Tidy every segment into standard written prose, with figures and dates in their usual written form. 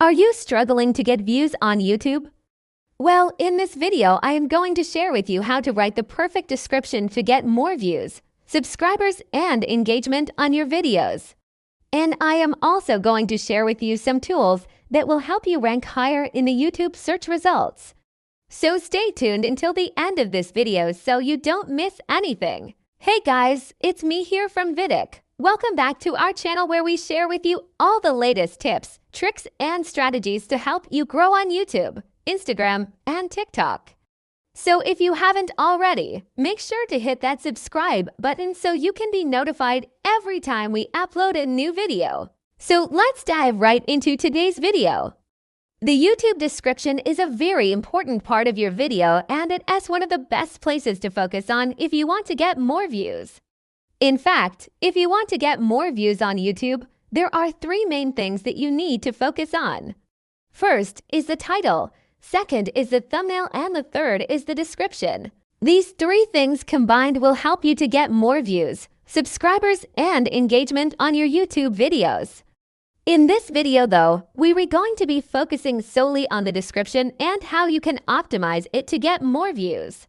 Are you struggling to get views on YouTube? Well, in this video, I am going to share with you how to write the perfect description to get more views, subscribers, and engagement on your videos. And I am also going to share with you some tools that will help you rank higher in the YouTube search results. So stay tuned until the end of this video so you don't miss anything. Hey guys, it's me here from Vidic. Welcome back to our channel where we share with you all the latest tips, tricks, and strategies to help you grow on YouTube, Instagram, and TikTok. So if you haven't already, make sure to hit that subscribe button so you can be notified every time we upload a new video. So let's dive right into today's video. The YouTube description is a very important part of your video, and it is one of the best places to focus on if you want to get more views. In fact, if you want to get more views on YouTube, there are three main things that you need to focus on. First is the title, second is the thumbnail, and the third is the description. These three things combined will help you to get more views, subscribers, and engagement on your YouTube videos. In this video though, we are going to be focusing solely on the description and how you can optimize it to get more views.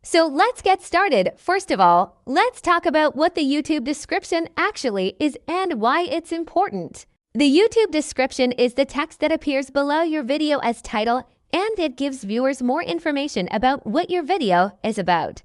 So let's get started. First of all, let's talk about what the YouTube description actually is and why it's important. The YouTube description is the text that appears below your video as title, and it gives viewers more information about what your video is about.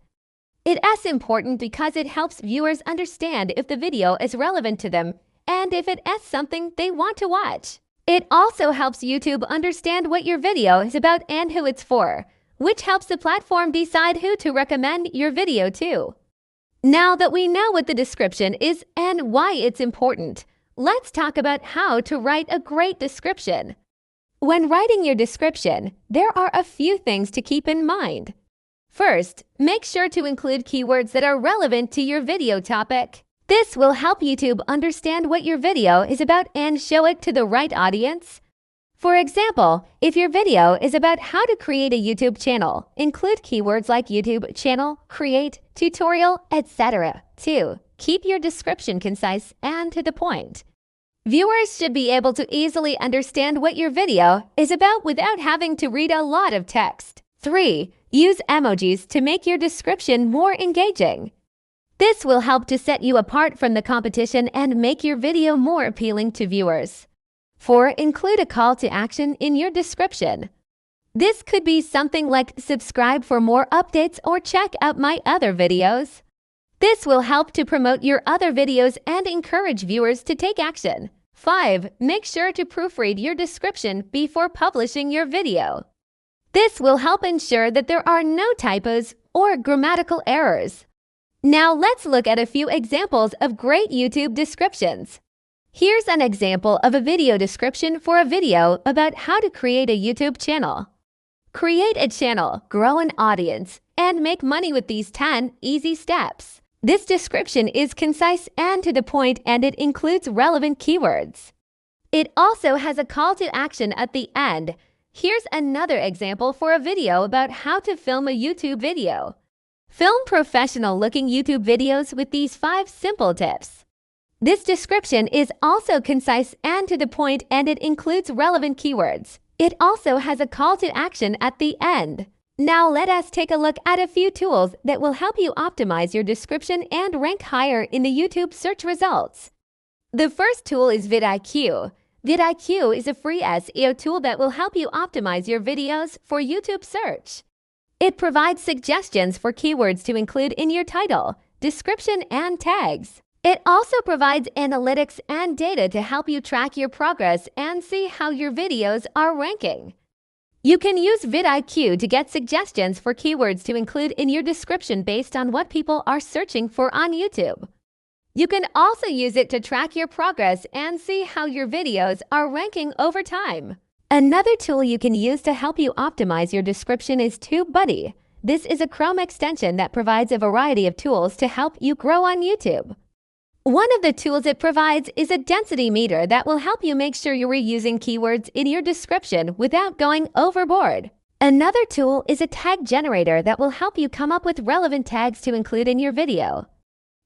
It is important because it helps viewers understand if the video is relevant to them and if it is something they want to watch. It also helps YouTube understand what your video is about and who it's for, which helps the platform decide who to recommend your video to. Now that we know what the description is and why it's important, let's talk about how to write a great description. When writing your description, there are a few things to keep in mind. First, make sure to include keywords that are relevant to your video topic. This will help YouTube understand what your video is about and show it to the right audience. For example, if your video is about how to create a YouTube channel, include keywords like YouTube channel, create, tutorial, etc. 2. Keep your description concise and to the point. Viewers should be able to easily understand what your video is about without having to read a lot of text. 3. Use emojis to make your description more engaging. This will help to set you apart from the competition and make your video more appealing to viewers. 4. Include a call to action in your description. This could be something like subscribe for more updates or check out my other videos. This will help to promote your other videos and encourage viewers to take action. 5. Make sure to proofread your description before publishing your video. This will help ensure that there are no typos or grammatical errors. Now let's look at a few examples of great YouTube descriptions. Here's an example of a video description for a video about how to create a YouTube channel. Create a channel, grow an audience, and make money with these 10 easy steps. This description is concise and to the point, and it includes relevant keywords. It also has a call to action at the end. Here's another example for a video about how to film a YouTube video. Film professional-looking YouTube videos with these 5 simple tips. This description is also concise and to the point, and it includes relevant keywords. It also has a call to action at the end. Now let us take a look at a few tools that will help you optimize your description and rank higher in the YouTube search results. The first tool is vidIQ. vidIQ is a free SEO tool that will help you optimize your videos for YouTube search. It provides suggestions for keywords to include in your title, description, and tags. It also provides analytics and data to help you track your progress and see how your videos are ranking. You can use vidIQ to get suggestions for keywords to include in your description based on what people are searching for on YouTube. You can also use it to track your progress and see how your videos are ranking over time. Another tool you can use to help you optimize your description is TubeBuddy. This is a Chrome extension that provides a variety of tools to help you grow on YouTube. One of the tools it provides is a density meter that will help you make sure you're using keywords in your description without going overboard. Another tool is a tag generator that will help you come up with relevant tags to include in your video.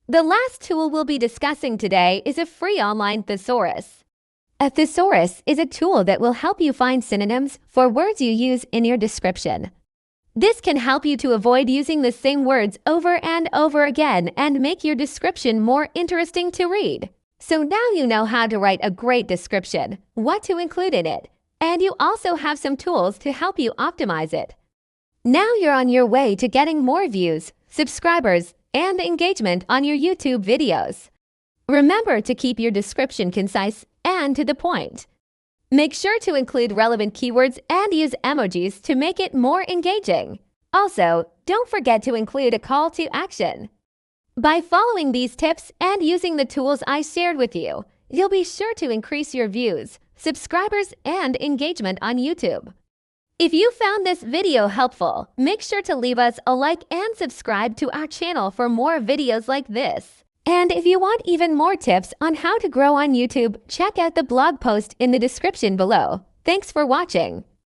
The last tool we'll be discussing today is a free online thesaurus. A thesaurus is a tool that will help you find synonyms for words you use in your description. This can help you to avoid using the same words over and over again and make your description more interesting to read. So now you know how to write a great description, what to include in it, and you also have some tools to help you optimize it. Now you're on your way to getting more views, subscribers, and engagement on your YouTube videos. Remember to keep your description concise and to the point. Make sure to include relevant keywords and use emojis to make it more engaging. Also, don't forget to include a call to action. By following these tips and using the tools I shared with you, you'll be sure to increase your views, subscribers, and engagement on YouTube. If you found this video helpful, make sure to leave us a like and subscribe to our channel for more videos like this. And if you want even more tips on how to grow on YouTube, check out the blog post in the description below. Thanks for watching.